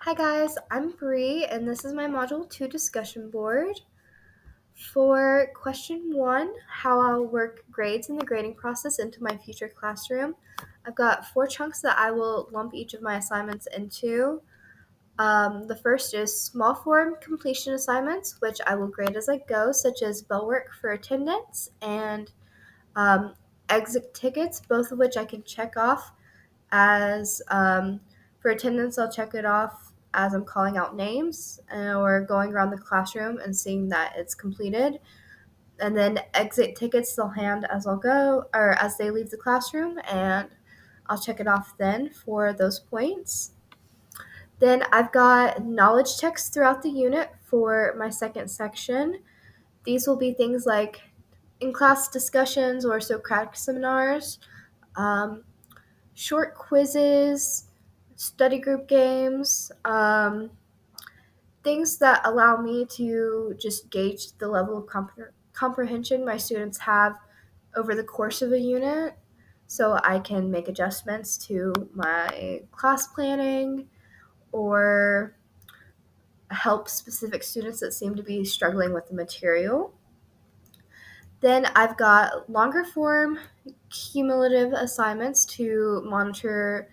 Hi guys, I'm Bree and this is my Module 2 discussion board. For question 1, how I'll work grades in the grading process into my future classroom, I've got 4 chunks that I will lump each of my assignments into. The first is small form completion assignments, which I will grade as I go, such as bell work for attendance and exit tickets, both of which I can check off as for attendance. I'll check it off as I'm calling out names or going around the classroom and seeing that it's completed. And then exit tickets they'll hand as I'll go or as they leave the classroom, and I'll check it off then for those points. Then I've got knowledge checks throughout the unit for my second section. These will be things like in-class discussions or Socratic seminars, short quizzes, study group games, things that allow me to just gauge the level of comprehension my students have over the course of a unit, so I can make adjustments to my class planning or help specific students that seem to be struggling with the material. Then I've got longer form cumulative assignments to monitor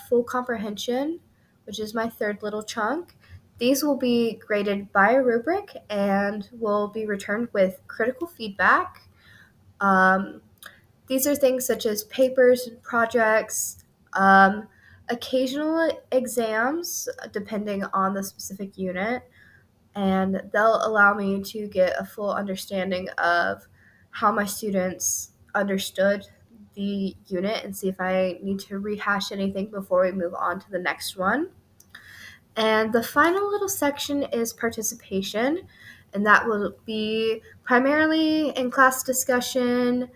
full comprehension, which is my third little chunk. These will be graded by a rubric and will be returned with critical feedback. These are things such as papers and projects, occasional exams, depending on the specific unit, and they'll allow me to get a full understanding of how my students understood the unit and see if I need to rehash anything before we move on to the next one. And the final little section is participation, and that will be primarily in class discussion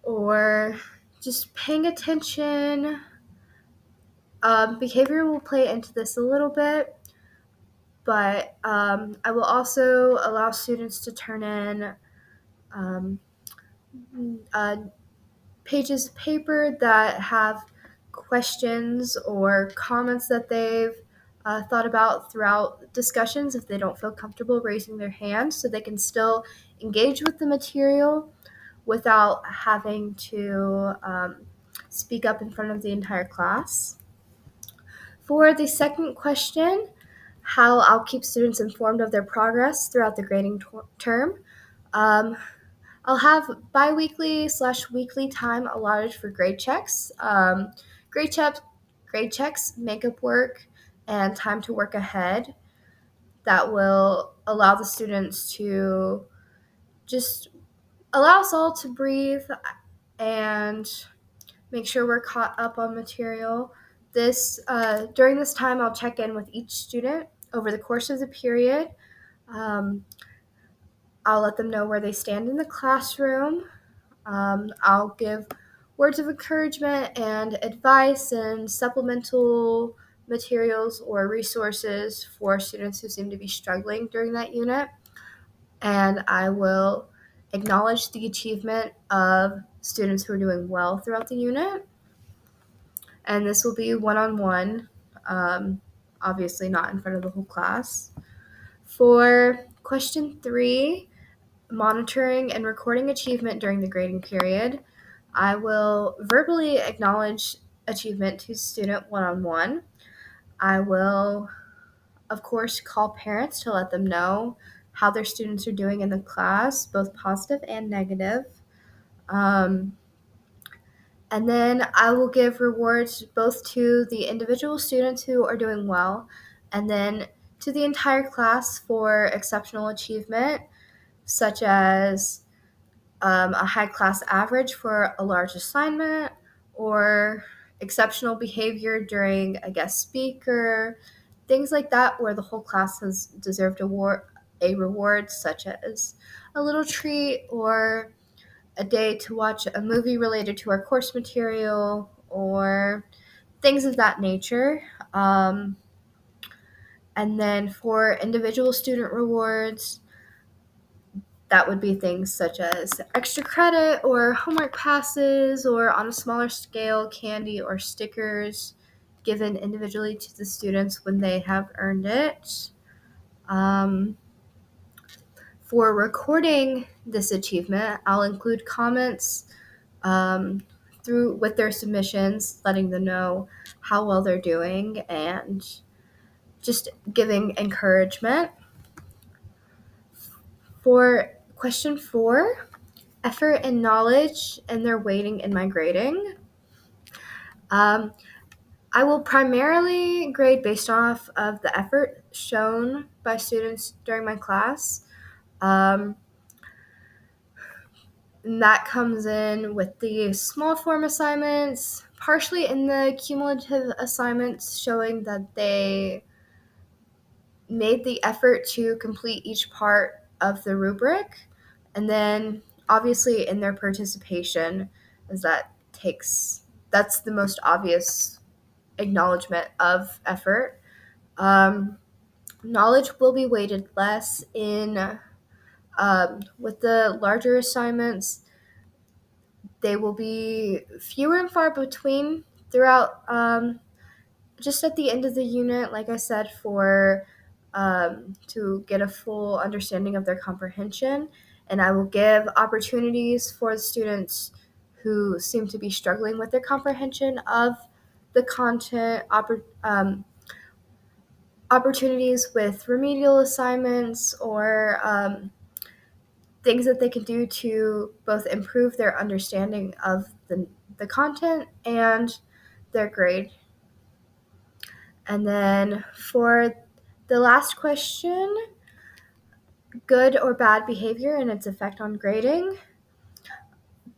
or just paying attention. Behavior will play into this a little bit, but I will also allow students to turn in uh, pages of paper that have questions or comments that they've thought about throughout discussions if they don't feel comfortable raising their hand, so they can still engage with the material without having to speak up in front of the entire class. For the second question, how I'll keep students informed of their progress throughout the grading term, I'll have bi-weekly/weekly time allotted for grade checks. Grade, check, grade checks, makeup work, and time to work ahead that will allow the students to just allow us all to breathe and make sure we're caught up on material. During this time, I'll check in with each student over the course of the period. I'll let them know where they stand in the classroom. I'll give words of encouragement and advice and supplemental materials or resources for students who seem to be struggling during that unit. And I will acknowledge the achievement of students who are doing well throughout the unit. And this will be one-on-one, obviously not in front of the whole class. For question 3, monitoring and recording achievement during the grading period, I will verbally acknowledge achievement to student one-on-one. I will, of course, call parents to let them know how their students are doing in the class, both positive and negative. And then I will give rewards both to the individual students who are doing well and then to the entire class for exceptional achievement, such as a high class average for a large assignment or exceptional behavior during a guest speaker, things like that where the whole class has deserved a reward, such as a little treat or a day to watch a movie related to our course material or things of that nature. And then for individual student rewards, that would be things such as extra credit or homework passes, or on a smaller scale, candy or stickers, given individually to the students when they have earned it. For recording this achievement, I'll include comments through with their submissions, letting them know how well they're doing and just giving encouragement. For question 4, effort and knowledge and their weighting in my grading. I will primarily grade based off of the effort shown by students during my class. And that comes in with the small form assignments, partially in the cumulative assignments showing that they made the effort to complete each part of the rubric, and then obviously in their participation, as that's the most obvious acknowledgement of effort. Knowledge will be weighted less in with the larger assignments. They will be fewer and far between throughout, just at the end of the unit, like I said, for to get a full understanding of their comprehension. And I will give opportunities for the students who seem to be struggling with their comprehension of the content, opportunities with remedial assignments or things that they can do to both improve their understanding of the content and their grade. And then for the last question, good or bad behavior and its effect on grading.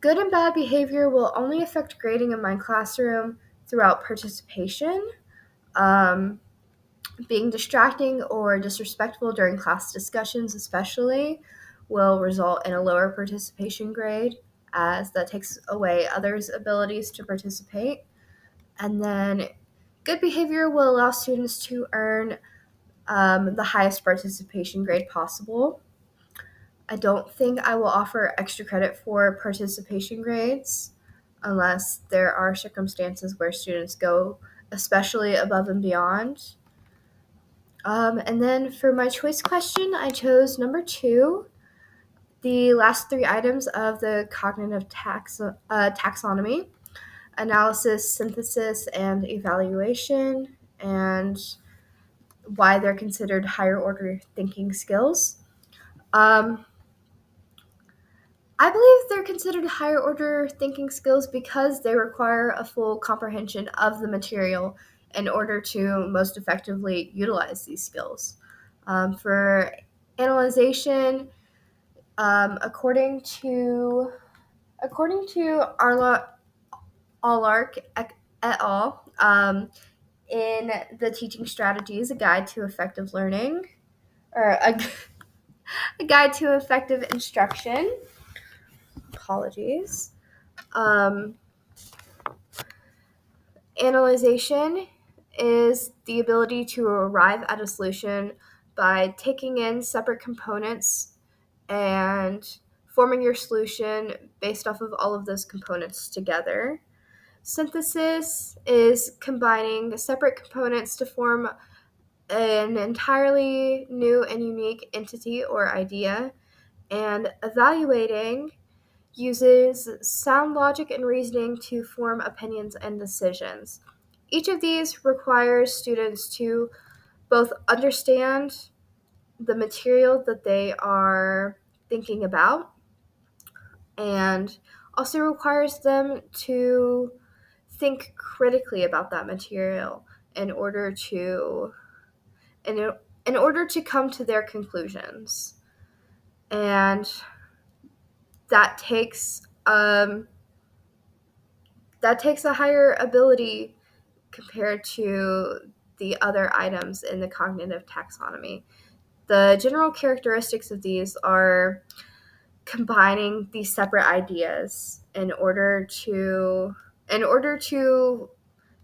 Good and bad behavior will only affect grading in my classroom throughout participation. Being distracting or disrespectful during class discussions especially will result in a lower participation grade, as that takes away others' abilities to participate. And then good behavior will allow students to earn the highest participation grade possible. I don't think I will offer extra credit for participation grades unless there are circumstances where students go especially above and beyond. And then for my choice question, I chose number 2, the last 3 items of the cognitive taxonomy: analysis, synthesis, and evaluation, and why they're considered higher order thinking skills. I believe they're considered higher order thinking skills because they require a full comprehension of the material in order to most effectively utilize these skills. For analyzation, according to Arlark et al., in the Teaching Strategies, a guide to effective learning, or a guide to effective instruction. Apologies. Analyzation is the ability to arrive at a solution by taking in separate components and forming your solution based off of all of those components together. Synthesis is combining separate components to form an entirely new and unique entity or idea. And evaluating uses sound logic and reasoning to form opinions and decisions. Each of these requires students to both understand the material that they are thinking about and also requires them to think critically about that material in order to come to their conclusions. And that takes a higher ability compared to the other items in the cognitive taxonomy. The general characteristics of these are combining these separate ideas in order to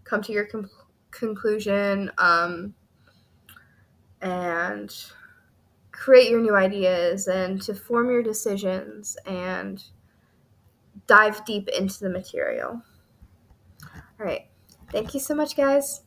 come to your conclusion and create your new ideas and to form your decisions and dive deep into the material. All right. Thank you so much, guys.